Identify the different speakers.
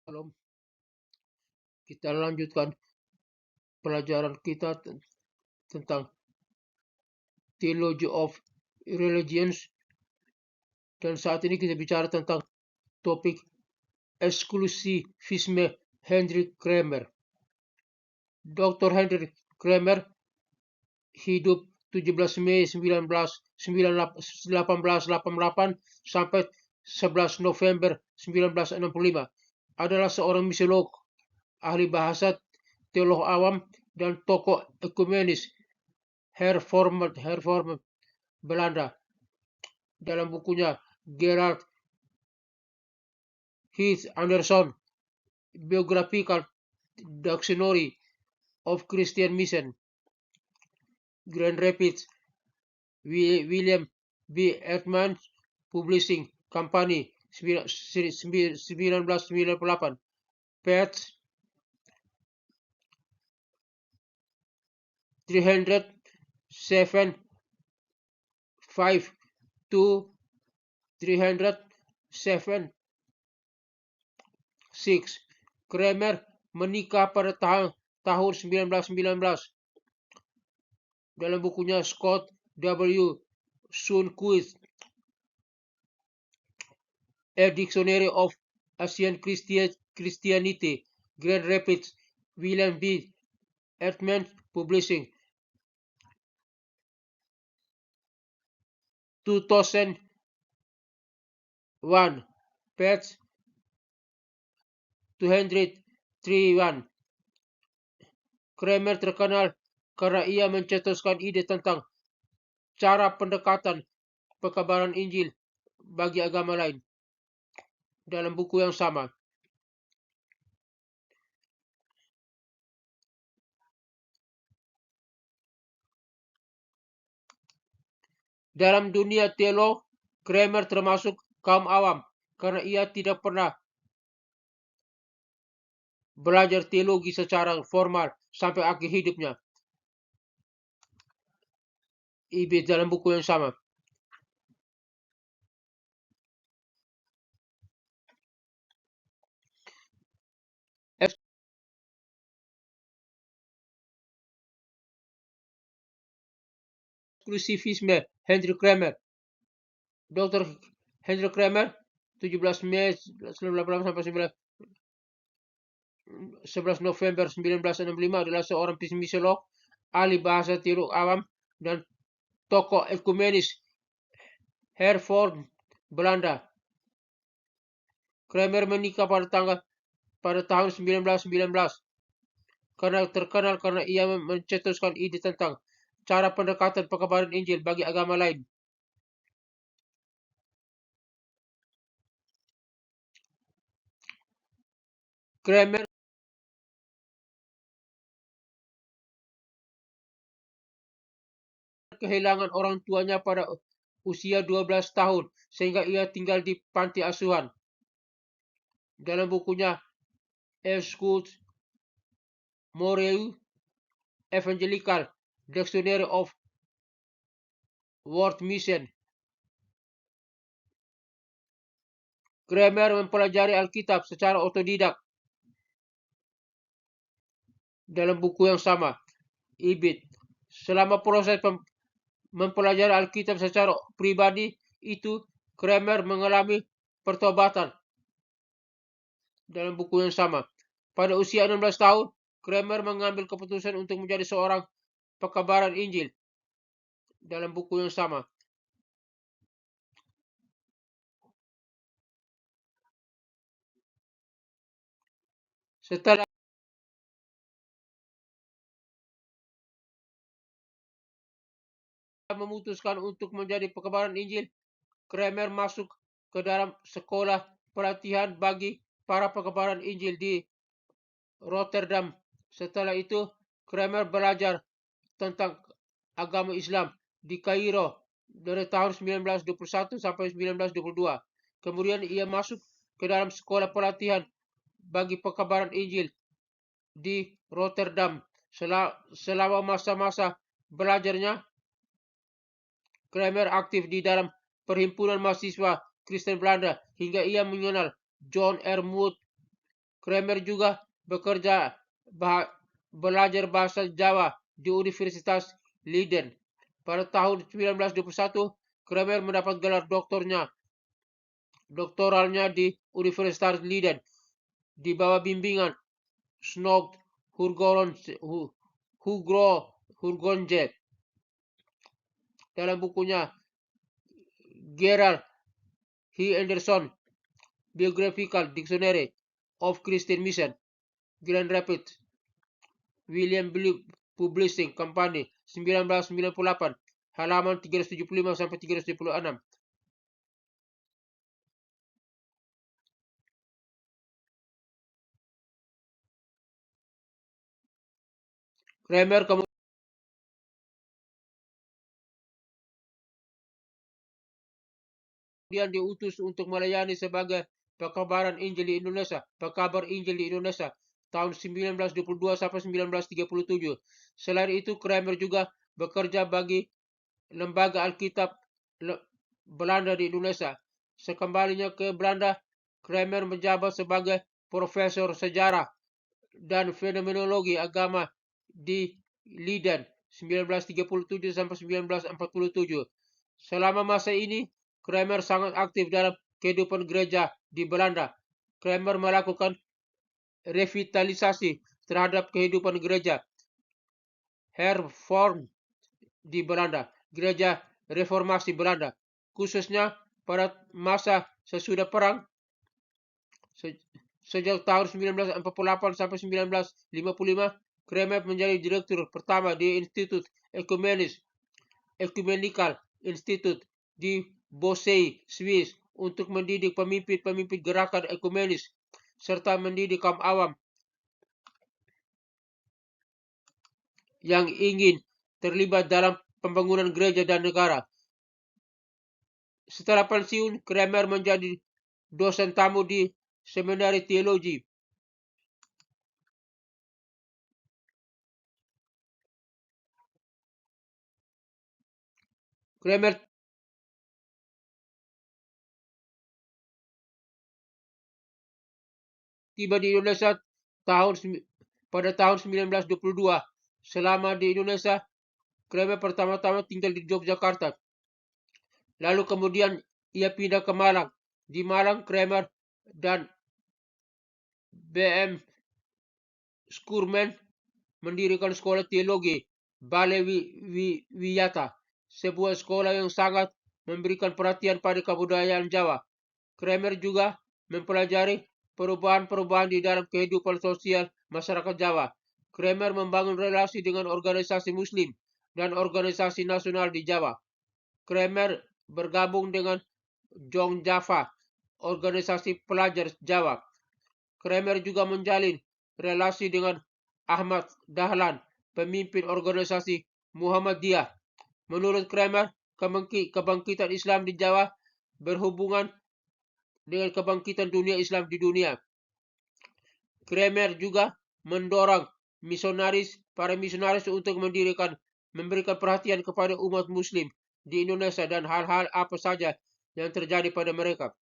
Speaker 1: Shalom. Kita lanjutkan pelajaran kita tentang Theology of Religions, dan saat ini kita bicara tentang topik eksklusivisme Hendrik Kramer. Dr. Hendrik Kramer hidup 17 Mei 1888 sampai 11 November 1965. Adalah seorang misiolog, ahli bahasa, teolog awam, dan tokoh ekumenis Hervormd Belanda. Dalam bukunya Gerard Heath Anderson, Biographical Dictionary of Christian Mission, Grand Rapids, William B. Ehrman Publishing Company, 1998, page 307, 5 to 307, 6. Kramer menikah pada tahun 1919. Dalam bukunya Scott W. Sundquist, A Dictionary of Asian Christianity, Grand Rapids, William B. Ehrman Publishing, 2001, page 231. Kramer terkenal karena ia mencetuskan ide tentang cara pendekatan pekabaran Injil bagi agama lain. Dalam buku yang sama, dalam dunia teolog, Kramer termasuk kaum awam karena ia tidak pernah belajar teologi secara formal sampai akhir hidupnya. Ibid dalam buku yang sama. Eksklusivisme Hendrik Kramer. Dr. Hendrik Kramer, 17 Mei 1988 sampai 11 November 1965, adalah seorang misiolog, ahli bahasa, teolog awam, dan tokoh ekumenis Hervormd Belanda. Kramer menikah pada tahun 1919 karena terkenal karena ia mencetuskan ide tentang cara pendekatan pekabaran Injil bagi agama lain. Kramer kehilangan orang tuanya pada usia 12 tahun sehingga ia tinggal di panti asuhan. Dalam bukunya Escute Moreu Evangelical Dictionary of World Mission, Kramer mempelajari Alkitab secara otodidak. Dalam buku yang sama, Ibid, selama proses mempelajari Alkitab secara pribadi itu, Kramer mengalami pertobatan. Dalam buku yang sama, pada usia 16 tahun, Kramer mengambil keputusan untuk menjadi seorang pekabaran Injil. Dalam buku yang sama, setelah memutuskan untuk menjadi pekabaran Injil, Kramer masuk ke dalam sekolah pelatihan bagi para pekabaran Injil di Rotterdam. Setelah itu, Kramer belajar tentang agama Islam di Kairo dari tahun 1921 sampai 1922. Kemudian ia masuk ke dalam sekolah pelatihan bagi pekabaran Injil di Rotterdam. Selama masa-masa belajarnya, Kramer aktif di dalam perhimpunan mahasiswa Kristen Belanda hingga ia mengenal John R. Mood Kramer juga bekerja belajar bahasa Jawa di Universitas Leiden. Pada tahun 1921, Kramer mendapat gelar doktoralnya di Universitas Leiden di bawah bimbingan Snog Hurgonje. Dalam bukunya Gerald H. Anderson Biographical Dictionary of Christian Mission, Grand Rapids, William Publishing Company, 1998, halaman 375 sampai 376. Kramer kemudian diutus untuk melayani sebagai pekabaran Injil di Indonesia, pekabar Injil di Indonesia tahun 1922 sampai 1937. Selain itu, Kramer juga bekerja bagi Lembaga Alkitab Belanda di Indonesia. Sekembalinya ke Belanda, Kramer menjabat sebagai profesor sejarah dan fenomenologi agama di Leiden 1937 sampai 1947. Selama masa ini, Kramer sangat aktif dalam kehidupan gereja di Belanda. Kramer melakukan revitalisasi terhadap kehidupan gereja Hervormd di Belanda, gereja reformasi Belanda, khususnya pada masa sesudah perang sejak tahun 1948 sampai 1955. Kramer menjadi direktur pertama di Institut Ecumenical Institute di Bossey, Swiss, untuk mendidik pemimpin-pemimpin gerakan ekumenis serta mendidik kaum awam yang ingin terlibat dalam pembangunan gereja dan negara. Setelah pensiun, Kramer menjadi dosen tamu di Seminari Teologi. Kramer tiba di Indonesia pada tahun 1922. Selama di Indonesia, Kramer pertama-tama tinggal di Yogyakarta. Lalu kemudian ia pindah ke Malang. Di Malang, Kramer dan B.M. Skurman mendirikan sekolah teologi Balai Wiyata, sebuah sekolah yang sangat memberikan perhatian pada kebudayaan Jawa. Kramer juga mempelajari perubahan-perubahan di dalam kehidupan sosial masyarakat Jawa. Kramer membangun relasi dengan organisasi Muslim dan organisasi nasional di Jawa. Kramer bergabung dengan Jong Java, organisasi pelajar Jawa. Kramer juga menjalin relasi dengan Ahmad Dahlan, pemimpin organisasi Muhammadiyah. Menurut Kramer, kebangkitan Islam di Jawa berhubungan dengan kebangkitan dunia Islam di dunia. Kramer juga mendorong para misionaris untuk memberikan perhatian kepada umat Muslim di Indonesia dan hal-hal apa saja yang terjadi pada mereka.